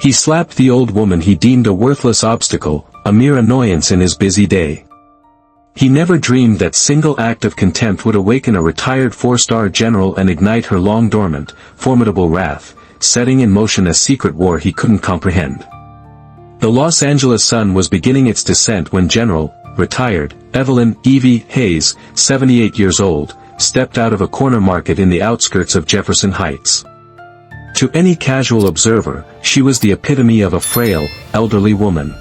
He slapped the old woman he deemed a worthless obstacle, a mere annoyance in his busy day. He never dreamed that single act of contempt would awaken a retired four-star general and ignite her long-dormant, formidable wrath, setting in motion a secret war he couldn't comprehend. The Los Angeles sun was beginning its descent when General, retired, Evelyn Evie Hayes, 78 years old, stepped out of a corner market in the outskirts of Jefferson Heights. To any casual observer, she was the epitome of a frail, elderly woman.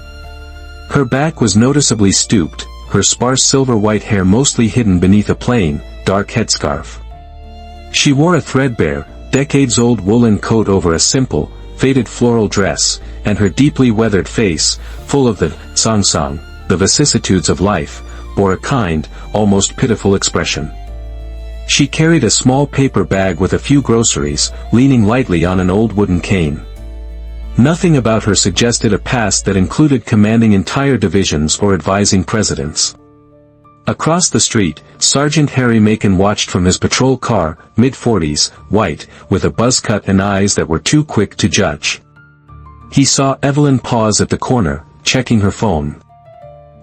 Her back was noticeably stooped, her sparse silver-white hair mostly hidden beneath a plain, dark headscarf. She wore a threadbare, decades-old woolen coat over a simple, faded floral dress, and her deeply weathered face, full of the song, the vicissitudes of life, bore a kind, almost pitiful expression. She carried a small paper bag with a few groceries, leaning lightly on an old wooden cane. Nothing about her suggested a past that included commanding entire divisions or advising presidents. Across the street, Sergeant Harry Macon watched from his patrol car, mid-40s, white, with a buzz cut and eyes that were too quick to judge. He saw Evelyn pause at the corner, checking her phone.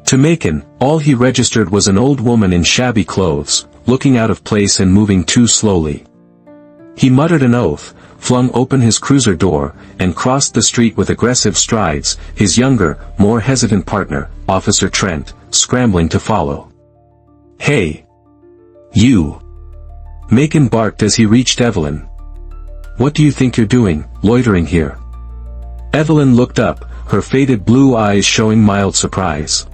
To Macon, all he registered was an old woman in shabby clothes, looking out of place and moving too slowly. He muttered an oath, flung open his cruiser door, and crossed the street with aggressive strides, his younger, more hesitant partner, Officer Trent, scrambling to follow. "Hey! You!" Macon barked as he reached Evelyn. "What do you think you're doing, loitering here?" Evelyn looked up, her faded blue eyes showing mild surprise.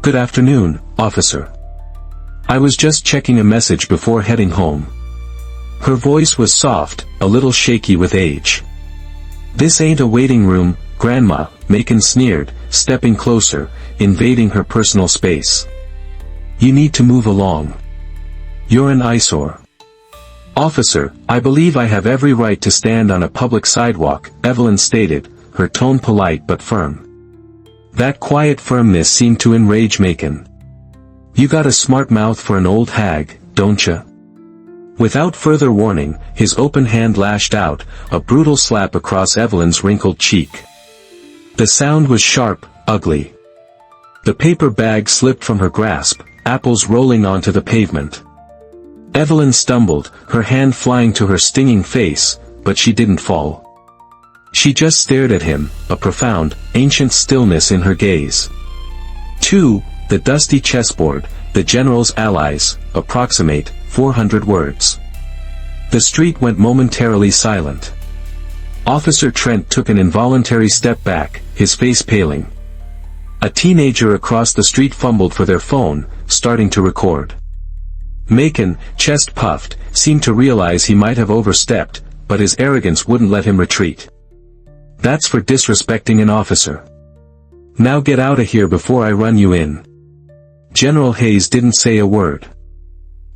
"Good afternoon, officer. I was just checking a message before heading home." Her voice was soft, a little shaky with age. "This ain't a waiting room, Grandma," Macon sneered, stepping closer, invading her personal space. "You need to move along. You're an eyesore." "Officer, I believe I have every right to stand on a public sidewalk," Evelyn stated, her tone polite but firm. That quiet firmness seemed to enrage Macon. "You got a smart mouth for an old hag, don't ya?" Without further warning, his open hand lashed out, a brutal slap across Evelyn's wrinkled cheek. The sound was sharp, ugly. The paper bag slipped from her grasp, apples rolling onto the pavement. Evelyn stumbled, her hand flying to her stinging face, but she didn't fall. She just stared at him, a profound, ancient stillness in her gaze. 2. The dusty chessboard, the general's allies, approximate, 400 words. The street went momentarily silent. Officer Trent took an involuntary step back, his face paling. A teenager across the street fumbled for their phone, starting to record. Macon, chest puffed, seemed to realize he might have overstepped, but his arrogance wouldn't let him retreat. "That's for disrespecting an officer. Now get out of here before I run you in." General Hayes didn't say a word.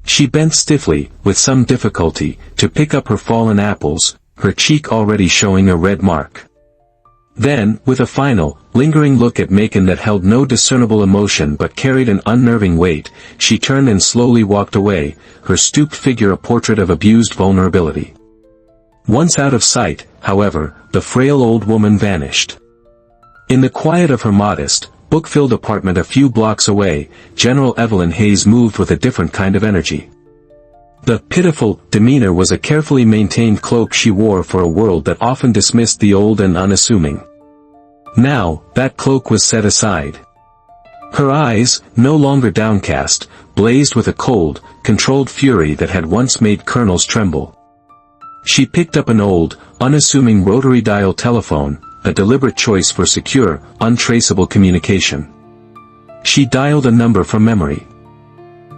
She bent stiffly, with some difficulty, to pick up her fallen apples, her cheek already showing a red mark. Then, with a final, lingering look at Macon that held no discernible emotion but carried an unnerving weight, she turned and slowly walked away, her stooped figure a portrait of abused vulnerability. Once out of sight, however, the frail old woman vanished. In the quiet of her modest, book-filled apartment a few blocks away, General Evelyn Hayes moved with a different kind of energy. The pitiful demeanor was a carefully maintained cloak she wore for a world that often dismissed the old and unassuming. Now, that cloak was set aside. Her eyes, no longer downcast, blazed with a cold, controlled fury that had once made colonels tremble. She picked up an old, unassuming rotary dial telephone, a deliberate choice for secure, untraceable communication. She dialed a number from memory.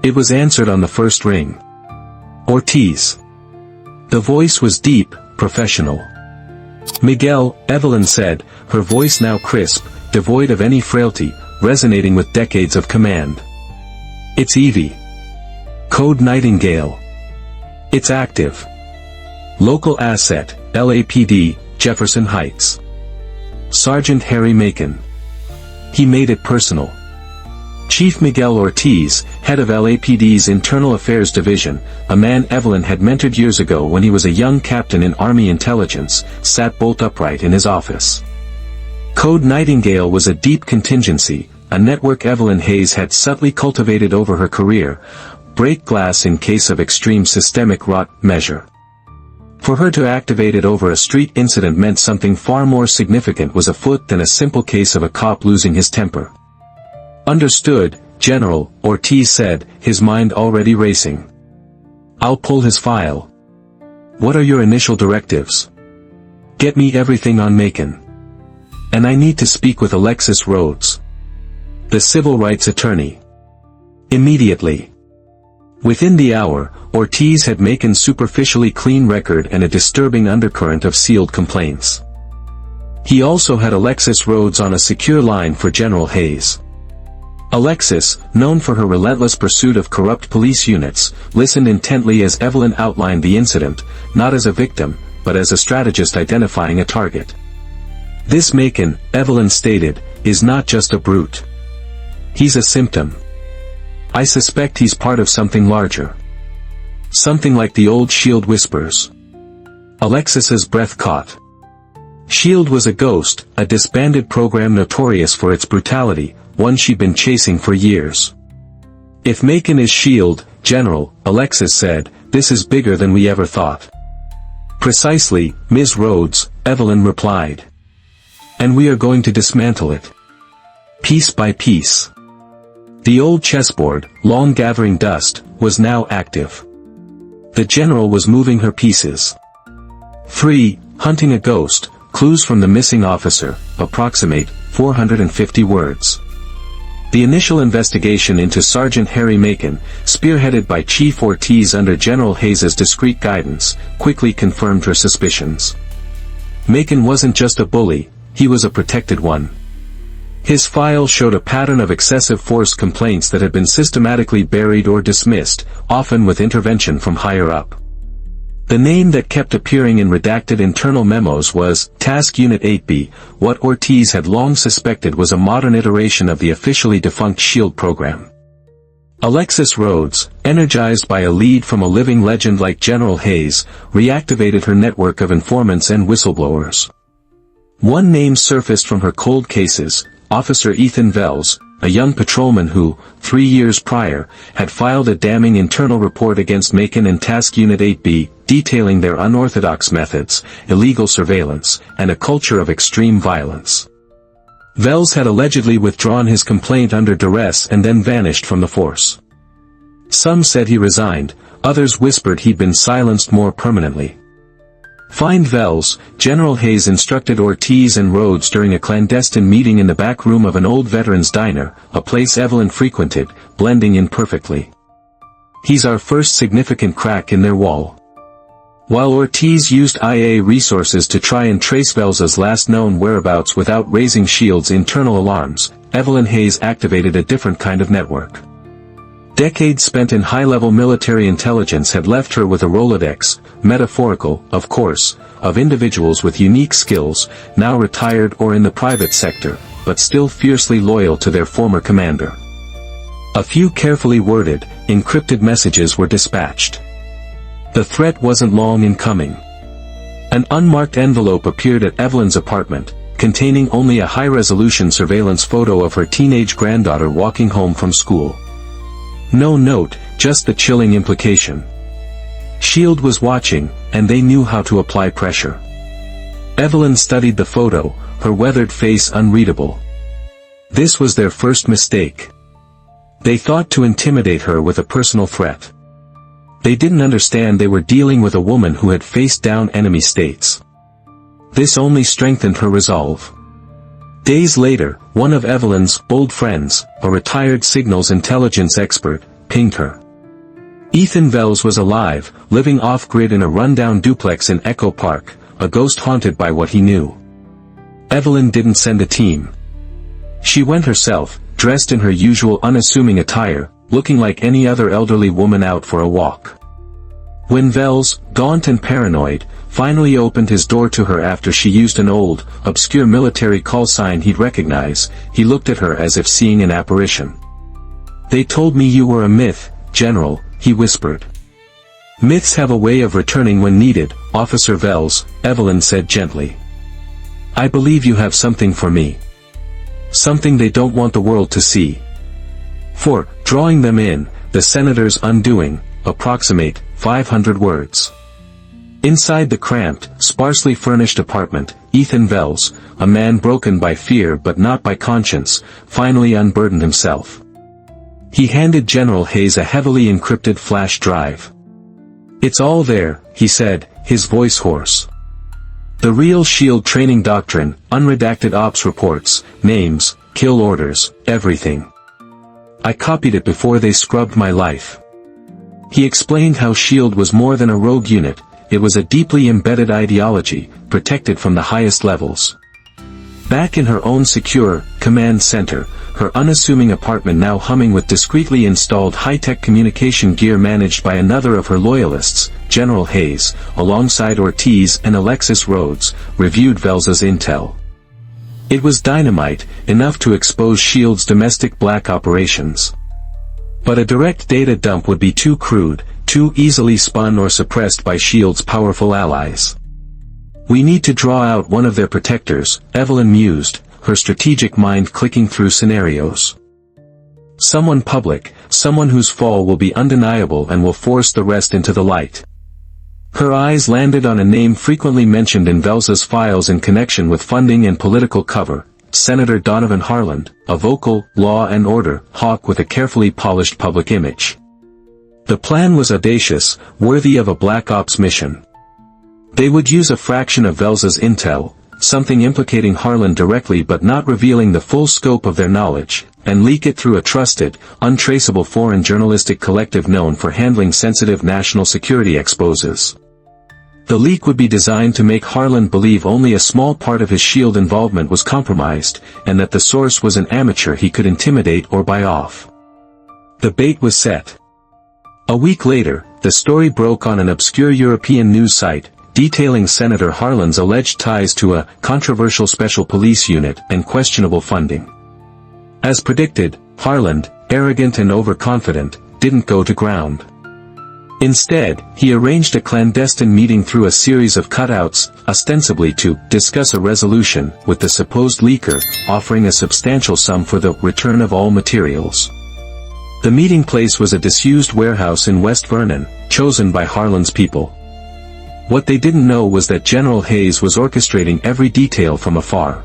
It was answered on the first ring. "Ortiz." The voice was deep, professional. "Miguel," Evelyn said, her voice now crisp, devoid of any frailty, resonating with decades of command. "It's Evie. Code Nightingale. It's active. Local asset, LAPD, Jefferson Heights. Sergeant Harry Macon." He made it personal. Chief Miguel Ortiz, head of LAPD's Internal Affairs Division, a man Evelyn had mentored years ago when he was a young captain in Army intelligence, sat bolt upright in his office. Code Nightingale was a deep contingency, a network Evelyn Hayes had subtly cultivated over her career, break glass in case of extreme systemic rot measure. For her to activate it over a street incident meant something far more significant was afoot than a simple case of a cop losing his temper. Understood, General, Ortiz said, his mind already racing. I'll pull his file. What are your initial directives? Get me everything on Macon. And I need to speak with Alexis Rhodes, the civil rights attorney. Immediately. Within the hour, Ortiz had Macon's superficially clean record and a disturbing undercurrent of sealed complaints. He also had Alexis Rhodes on a secure line for General Hayes. Alexis, known for her relentless pursuit of corrupt police units, listened intently as Evelyn outlined the incident, not as a victim, but as a strategist identifying a target. This Macon, Evelyn stated, is not just a brute. He's a symptom. I suspect he's part of something larger. Something like the old SHIELD whispers. Alexis's breath caught. SHIELD was a ghost, a disbanded program notorious for its brutality, one she'd been chasing for years. If Macon is SHIELD, General, Alexis said, this is bigger than we ever thought. Precisely, Ms. Rhodes, Evelyn replied. And we are going to dismantle it. Piece by piece. The old chessboard, long gathering dust, was now active. The General was moving her pieces. 3. Hunting a ghost, clues from the missing officer, approximate, 450 words. The initial investigation into Sergeant Harry Macon, spearheaded by Chief Ortiz under General Hayes's discreet guidance, quickly confirmed her suspicions. Macon wasn't just a bully, he was a protected one. His file showed a pattern of excessive force complaints that had been systematically buried or dismissed, often with intervention from higher up. The name that kept appearing in redacted internal memos was Task Unit 8B, what Ortiz had long suspected was a modern iteration of the officially defunct SHIELD program. Alexis Rhodes, energized by a lead from a living legend like General Hayes, reactivated her network of informants and whistleblowers. One name surfaced from her cold cases, Officer Ethan Vels, a young patrolman who, 3 years prior, had filed a damning internal report against Macon and Task Unit 8B, detailing their unorthodox methods, illegal surveillance, and a culture of extreme violence. Vels had allegedly withdrawn his complaint under duress and then vanished from the force. Some said he resigned, others whispered he'd been silenced more permanently. Find Vels, General Hayes instructed Ortiz and Rhodes during a clandestine meeting in the back room of an old veterans' diner, a place Evelyn frequented, blending in perfectly. He's our first significant crack in their wall. While Ortiz used IA resources to try and trace Vels's last known whereabouts without raising SHIELD's internal alarms, Evelyn Hayes activated a different kind of network. Decades spent in high-level military intelligence had left her with a Rolodex, metaphorical, of course, of individuals with unique skills, now retired or in the private sector, but still fiercely loyal to their former commander. A few carefully worded, encrypted messages were dispatched. The threat wasn't long in coming. An unmarked envelope appeared at Evelyn's apartment, containing only a high-resolution surveillance photo of her teenage granddaughter walking home from school. No note, just the chilling implication. SHIELD was watching, and they knew how to apply pressure. Evelyn studied the photo, her weathered face unreadable. This was their first mistake. They thought to intimidate her with a personal threat. They didn't understand they were dealing with a woman who had faced down enemy states. This only strengthened her resolve. Days later, one of Evelyn's old friends, a retired signals intelligence expert, pinged her. Ethan Vels was alive, living off-grid in a rundown duplex in Echo Park, a ghost haunted by what he knew. Evelyn didn't send a team. She went herself, dressed in her usual unassuming attire, looking like any other elderly woman out for a walk. When Vels, gaunt and paranoid, finally opened his door to her after she used an old, obscure military call sign he'd recognize, he looked at her as if seeing an apparition. "They told me you were a myth, General," he whispered. "Myths have a way of returning when needed, Officer Wells," Evelyn said gently. "I believe you have something for me. Something they don't want the world to see." For, drawing them in, the senator's undoing, approximate, 500 words. Inside the cramped, sparsely furnished apartment, Ethan Wells, a man broken by fear but not by conscience, finally unburdened himself. He handed General Hayes a heavily encrypted flash drive. "It's all there," he said, his voice hoarse. "The real SHIELD training doctrine, unredacted ops reports, names, kill orders, everything. I copied it before they scrubbed my life." He explained how SHIELD was more than a rogue unit. It was a deeply embedded ideology, protected from the highest levels. Back in her own secure, command center, her unassuming apartment now humming with discreetly installed high-tech communication gear managed by another of her loyalists, General Hayes, alongside Ortiz and Alexis Rhodes, reviewed Wells's intel. It was dynamite, enough to expose SHIELD's domestic black operations. But a direct data dump would be too crude, too easily spun or suppressed by SHIELD's powerful allies. "We need to draw out one of their protectors," Evelyn mused, her strategic mind clicking through scenarios. "Someone public, someone whose fall will be undeniable and will force the rest into the light." Her eyes landed on a name frequently mentioned in Wells's files in connection with funding and political cover, Senator Donovan Harland, a vocal, law and order hawk with a carefully polished public image. The plan was audacious, worthy of a black ops mission. They would use a fraction of Wells's intel, something implicating Harland directly but not revealing the full scope of their knowledge, and leak it through a trusted, untraceable foreign journalistic collective known for handling sensitive national security exposes. The leak would be designed to make Harland believe only a small part of his SHIELD involvement was compromised, and that the source was an amateur he could intimidate or buy off. The bait was set. A week later, the story broke on an obscure European news site, detailing Senator Harland's alleged ties to a controversial special police unit and questionable funding. As predicted, Harland, arrogant and overconfident, didn't go to ground. Instead, he arranged a clandestine meeting through a series of cutouts, ostensibly to discuss a resolution, with the supposed leaker offering a substantial sum for the return of all materials. The meeting place was a disused warehouse in West Vernon, chosen by Harland's people. What they didn't know was that General Hayes was orchestrating every detail from afar.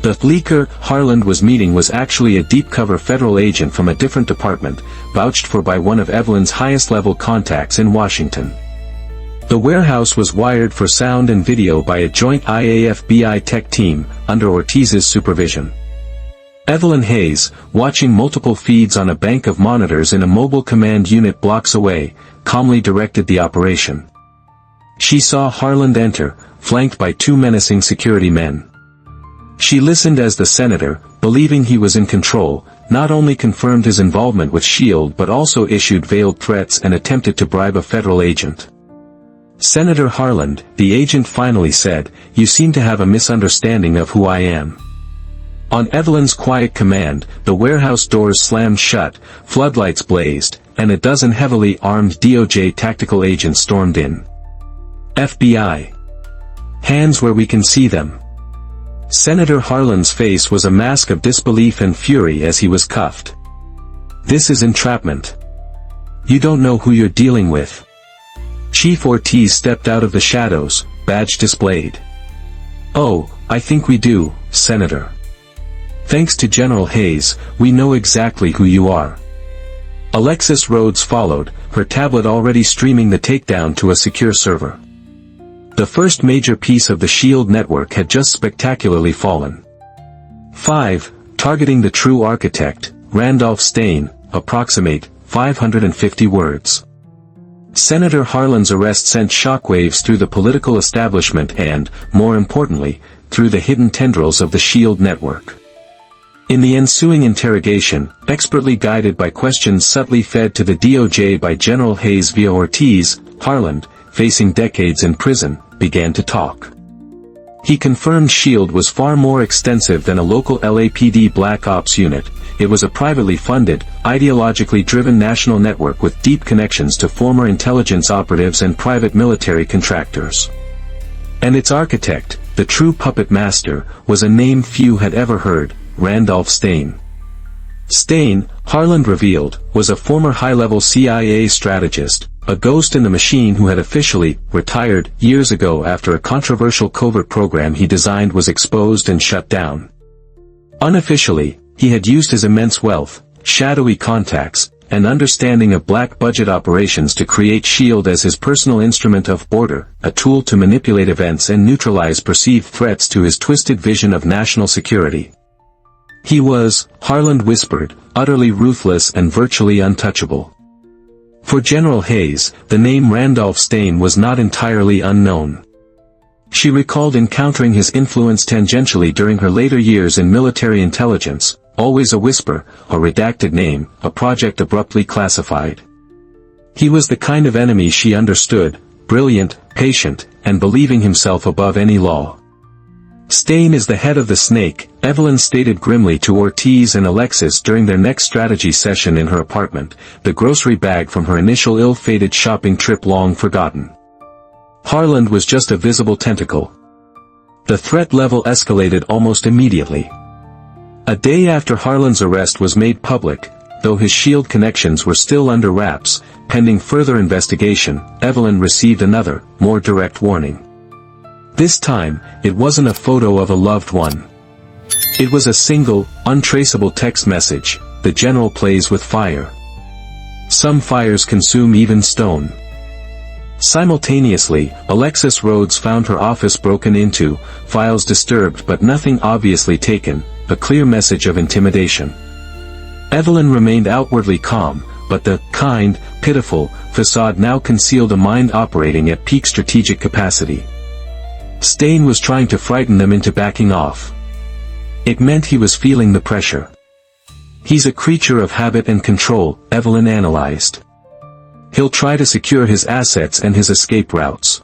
The leaker Harland was meeting was actually a deep-cover federal agent from a different department, vouched for by one of Evelyn's highest-level contacts in Washington. The warehouse was wired for sound and video by a joint IA-FBI tech team, under Ortiz's supervision. Evelyn Hayes, watching multiple feeds on a bank of monitors in a mobile command unit blocks away, calmly directed the operation. She saw Harland enter, flanked by two menacing security men. She listened as the senator, believing he was in control, not only confirmed his involvement with SHIELD but also issued veiled threats and attempted to bribe a federal agent. "Senator Harland," the agent finally said, "you seem to have a misunderstanding of who I am." On Evelyn's quiet command, the warehouse doors slammed shut, floodlights blazed, and a dozen heavily armed DOJ tactical agents stormed in. "FBI. Hands where we can see them." Senator Harland's face was a mask of disbelief and fury as he was cuffed. "This is entrapment. You don't know who you're dealing with." Chief Ortiz stepped out of the shadows, badge displayed. "Oh, I think we do, Senator. Thanks to General Hayes, we know exactly who you are." Alexis Rhodes followed, her tablet already streaming the takedown to a secure server. The first major piece of the SHIELD network had just spectacularly fallen. 5. Targeting the true architect, Randolph Stein, approximate, 550 words. Senator Harland's arrest sent shockwaves through the political establishment and, more importantly, through the hidden tendrils of the SHIELD network. In the ensuing interrogation, expertly guided by questions subtly fed to the DOJ by General Hayes via Ortiz, Harland, facing decades in prison, began to talk. He confirmed SHIELD was far more extensive than a local LAPD Black Ops unit. It was a privately funded, ideologically driven national network with deep connections to former intelligence operatives and private military contractors. And its architect, the true puppet master, was a name few had ever heard: Randolph Stein. Stein, Harland revealed, was a former high-level CIA strategist, a ghost in the machine who had officially retired years ago after a controversial covert program he designed was exposed and shut down. Unofficially, he had used his immense wealth, shadowy contacts, and understanding of black-budget operations to create SHIELD as his personal instrument of order, a tool to manipulate events and neutralize perceived threats to his twisted vision of national security. He was, Harland whispered, utterly ruthless and virtually untouchable. For General Hayes, the name Randolph Stein was not entirely unknown. She recalled encountering his influence tangentially during her later years in military intelligence, always a whisper, a redacted name, a project abruptly classified. He was the kind of enemy she understood, brilliant, patient, and believing himself above any law. Stein is the head of the snake, Evelyn stated grimly to Ortiz and Alexis during their next strategy session in her apartment, the grocery bag from her initial ill-fated shopping trip long forgotten. Harland was just a visible tentacle. The threat level escalated almost immediately. A day after Harland's arrest was made public, though his SHIELD connections were still under wraps, pending further investigation, Evelyn received another, more direct warning. This time, it wasn't a photo of a loved one. It was a single, untraceable text message: "The general plays with fire. Some fires consume even stone." Simultaneously, Alexis Rhodes found her office broken into, files disturbed but nothing obviously taken, a clear message of intimidation. Evelyn remained outwardly calm, but the kind, pitiful facade now concealed a mind operating at peak strategic capacity. Stein was trying to frighten them into backing off. It meant he was feeling the pressure. "He's a creature of habit and control," Evelyn analyzed. "He'll try to secure his assets and his escape routes.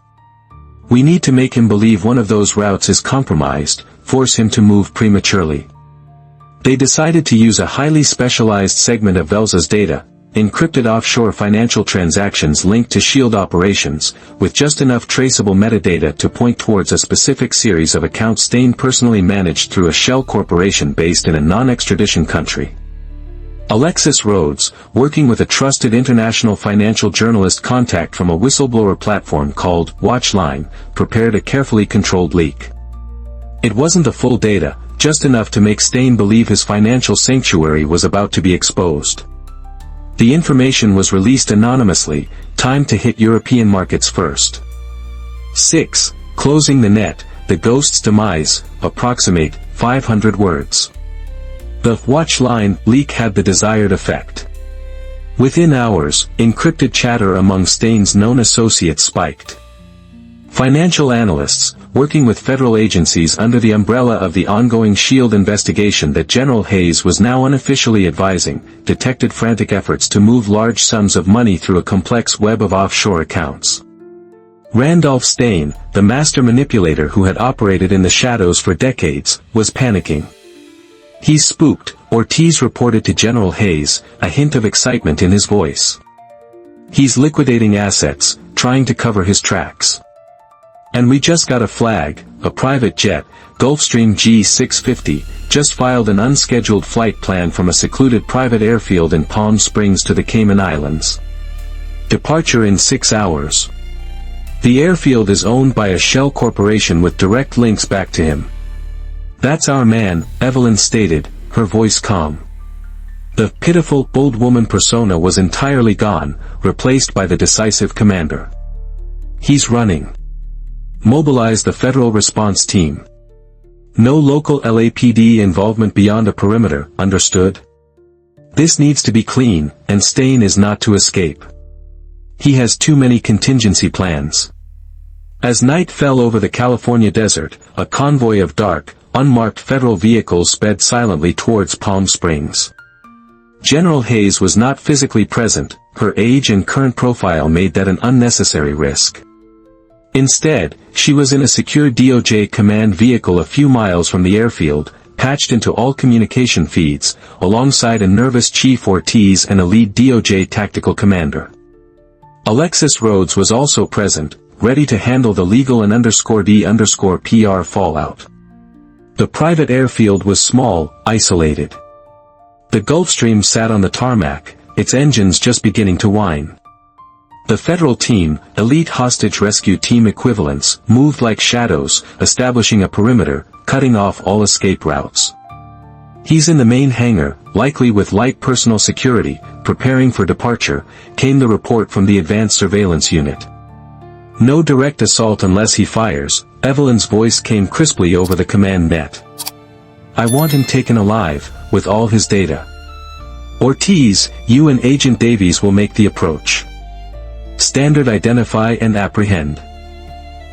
We need to make him believe one of those routes is compromised, force him to move prematurely." They decided to use a highly specialized segment of Velza's data, encrypted offshore financial transactions linked to SHIELD operations, with just enough traceable metadata to point towards a specific series of accounts Stein personally managed through a shell corporation based in a non-extradition country. Alexis Rhodes, working with a trusted international financial journalist contact from a whistleblower platform called Watchline, prepared a carefully controlled leak. It wasn't the full data, just enough to make Stein believe his financial sanctuary was about to be exposed. The information was released anonymously, timed to hit European markets first. 6. Closing the net, the ghost's demise, approximate, 500 words. The Watchline leak had the desired effect. Within hours, encrypted chatter among Stein's known associates spiked. Financial analysts, working with federal agencies under the umbrella of the ongoing SHIELD investigation that General Hayes was now unofficially advising, detected frantic efforts to move large sums of money through a complex web of offshore accounts. Randolph Stein, the master manipulator who had operated in the shadows for decades, was panicking. "He's spooked," Ortiz reported to General Hayes, a hint of excitement in his voice. "He's liquidating assets, trying to cover his tracks. And we just got a flag, a private jet, Gulfstream G650, just filed an unscheduled flight plan from a secluded private airfield in Palm Springs to the Cayman Islands. Departure in 6 hours. The airfield is owned by a shell corporation with direct links back to him. That's our man," Evelyn stated, her voice calm. The pitiful, bold woman persona was entirely gone, replaced by the decisive commander. "He's running. Mobilize the federal response team. No local LAPD involvement beyond a perimeter, understood? This needs to be clean, and Stein is not to escape. He has too many contingency plans." As night fell over the California desert, a convoy of dark, unmarked federal vehicles sped silently towards Palm Springs. General Hayes was not physically present, her age and current profile made that an unnecessary risk. Instead, she was in a secure DOJ command vehicle a few miles from the airfield, patched into all communication feeds, alongside a nervous Chief Ortiz and a lead DOJ tactical commander. Alexis Rhodes was also present, ready to handle the legal and _D_PR fallout. The private airfield was small, isolated. The Gulfstream sat on the tarmac, its engines just beginning to whine. The federal team, elite hostage rescue team equivalents, moved like shadows, establishing a perimeter, cutting off all escape routes. "He's in the main hangar, likely with light personal security, preparing for departure," came the report from the advanced surveillance unit. "No direct assault unless he fires," Evelyn's voice came crisply over the command net. "I want him taken alive, with all his data. Ortiz, you and Agent Davies will make the approach. Standard identify and apprehend.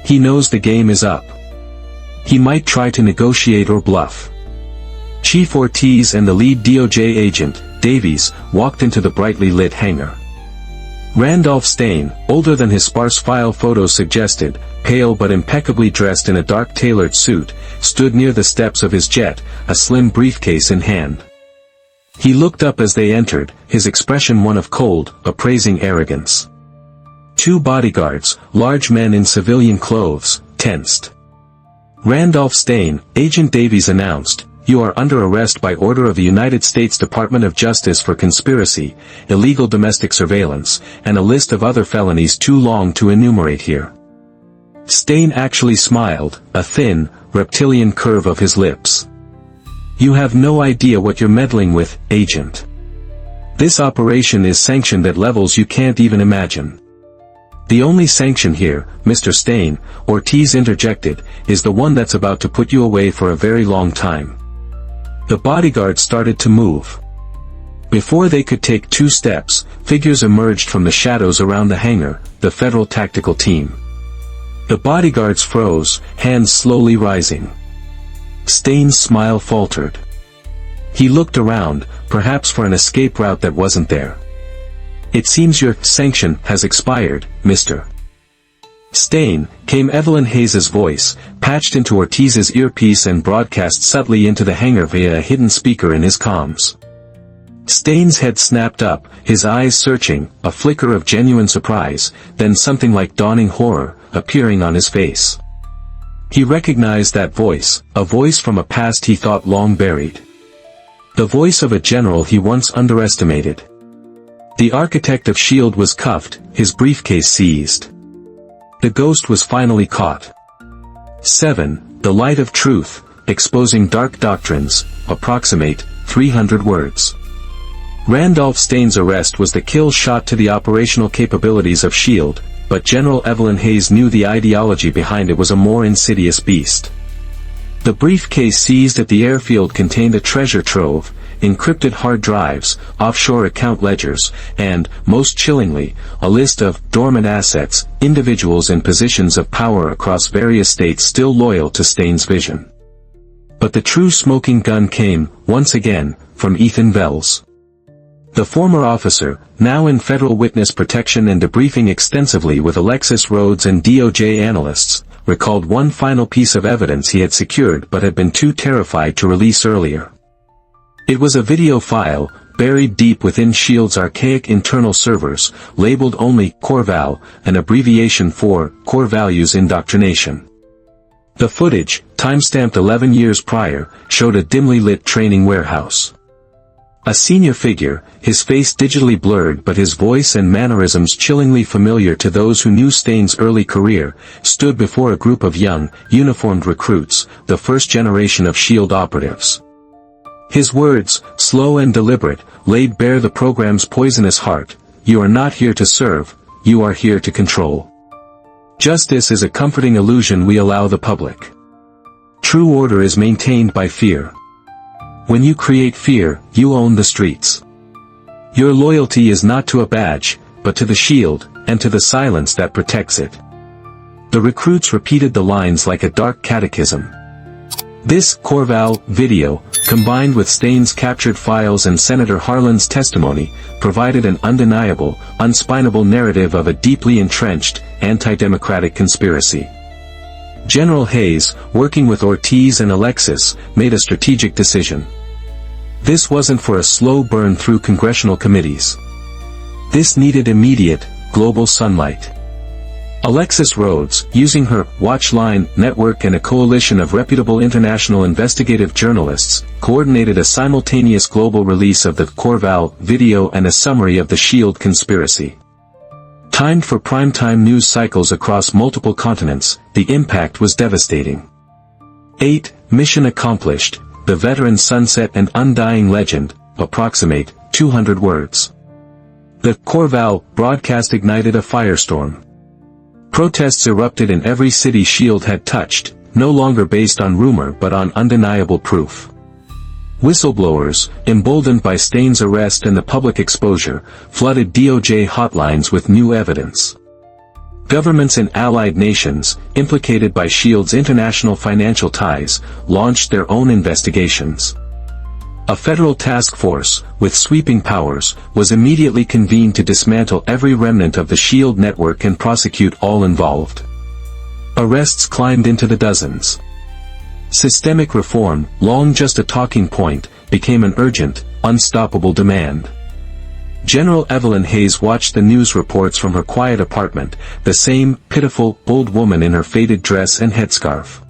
He knows the game is up. He might try to negotiate or bluff." Chief Ortiz and the lead DOJ agent, Davies, walked into the brightly lit hangar. Randolph Stain, older than his sparse file photos suggested, pale but impeccably dressed in a dark tailored suit, stood near the steps of his jet, a slim briefcase in hand. He looked up as they entered, his expression one of cold, appraising arrogance. Two bodyguards, large men in civilian clothes, tensed. "Randolph Stain," Agent Davies announced, "you are under arrest by order of the United States Department of Justice for conspiracy, illegal domestic surveillance, and a list of other felonies too long to enumerate here." Stain actually smiled, a thin, reptilian curve of his lips. "You have no idea what you're meddling with, Agent. This operation is sanctioned at levels you can't even imagine." "The only sanction here, Mr. Stain," Ortiz interjected, "is the one that's about to put you away for a very long time." The bodyguards started to move. Before they could take 2 steps, figures emerged from the shadows around the hangar, the federal tactical team. The bodyguards froze, hands slowly rising. Stain's smile faltered. He looked around, perhaps for an escape route that wasn't there. "It seems your sanction has expired, Mr. Stain," came Evelyn Hayes's voice, patched into Ortiz's earpiece and broadcast subtly into the hangar via a hidden speaker in his comms. Stain's head snapped up, his eyes searching, a flicker of genuine surprise, then something like dawning horror, appearing on his face. He recognized that voice, a voice from a past he thought long buried. The voice of a general he once underestimated. The architect of S.H.I.E.L.D. was cuffed, his briefcase seized. The ghost was finally caught. 7. The Light of Truth, Exposing Dark Doctrines, approximate, 300 words. Randolph Stain's arrest was the kill shot to the operational capabilities of S.H.I.E.L.D., but General Evelyn Hayes knew the ideology behind it was a more insidious beast. The briefcase seized at the airfield contained a treasure trove, encrypted hard drives, offshore account ledgers, and, most chillingly, a list of dormant assets, individuals in positions of power across various states still loyal to Stain's vision. But the true smoking gun came, once again, from Ethan Vels. The former officer, now in federal witness protection and debriefing extensively with Alexis Rhodes and DOJ analysts, recalled one final piece of evidence he had secured but had been too terrified to release earlier. It was a video file, buried deep within S.H.I.E.L.D.'s archaic internal servers, labeled only CoreVal, an abbreviation for Core Values Indoctrination. The footage, timestamped 11 years prior, showed a dimly lit training warehouse. A senior figure, his face digitally blurred but his voice and mannerisms chillingly familiar to those who knew Stain's early career, stood before a group of young, uniformed recruits, the first generation of S.H.I.E.L.D. operatives. His words, slow and deliberate, laid bare the program's poisonous heart: "You are not here to serve, you are here to control. Justice is a comforting illusion we allow the public. True order is maintained by fear. When you create fear, you own the streets. Your loyalty is not to a badge, but to the shield, and to the silence that protects it." The recruits repeated the lines like a dark catechism. This CoreVal video, combined with Stain's captured files and Senator Harlan's testimony, provided an undeniable, unspinable narrative of a deeply entrenched, anti-democratic conspiracy. General Hayes, working with Ortiz and Alexis, made a strategic decision. This wasn't for a slow burn through congressional committees. This needed immediate, global sunlight. Alexis Rhodes, using her Watchline network and a coalition of reputable international investigative journalists, coordinated a simultaneous global release of the Corval video and a summary of the SHIELD conspiracy. Timed for primetime news cycles across multiple continents, the impact was devastating. 8. Mission accomplished. The veteran sunset and undying legend, approximate 200 words. The Corval broadcast ignited a firestorm. Protests erupted in every city SHIELD had touched, no longer based on rumor but on undeniable proof. Whistleblowers, emboldened by Staines' arrest and the public exposure, flooded DOJ hotlines with new evidence. Governments in allied nations, implicated by SHIELD's international financial ties, launched their own investigations. A federal task force, with sweeping powers, was immediately convened to dismantle every remnant of the SHIELD network and prosecute all involved. Arrests climbed into the dozens. Systemic reform, long just a talking point, became an urgent, unstoppable demand. General Evelyn Hayes watched the news reports from her quiet apartment, the same pitiful, old woman in her faded dress and headscarf.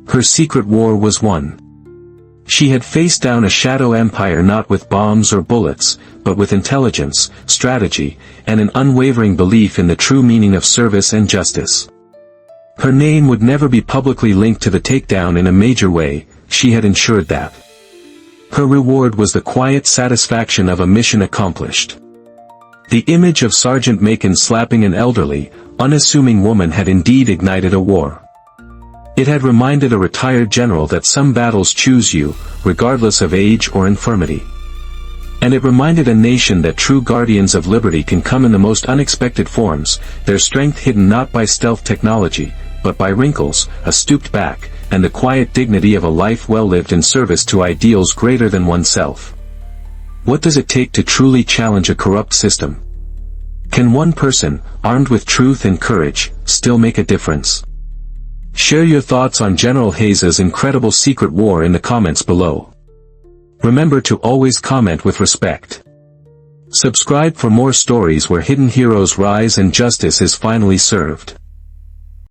Her secret war was won. She had faced down a shadow empire not with bombs or bullets, but with intelligence, strategy, and an unwavering belief in the true meaning of service and justice. Her name would never be publicly linked to the takedown in a major way, she had ensured that. Her reward was the quiet satisfaction of a mission accomplished. The image of Sergeant Macon slapping an elderly, unassuming woman had indeed ignited a war. It had reminded a retired general that some battles choose you, regardless of age or infirmity. And it reminded a nation that true guardians of liberty can come in the most unexpected forms, their strength hidden not by stealth technology, but by wrinkles, a stooped back, and the quiet dignity of a life well lived in service to ideals greater than oneself. What does it take to truly challenge a corrupt system? Can one person, armed with truth and courage, still make a difference? Share your thoughts on General Hayes' incredible secret war in the comments below. Remember to always comment with respect. Subscribe for more stories where hidden heroes rise and justice is finally served.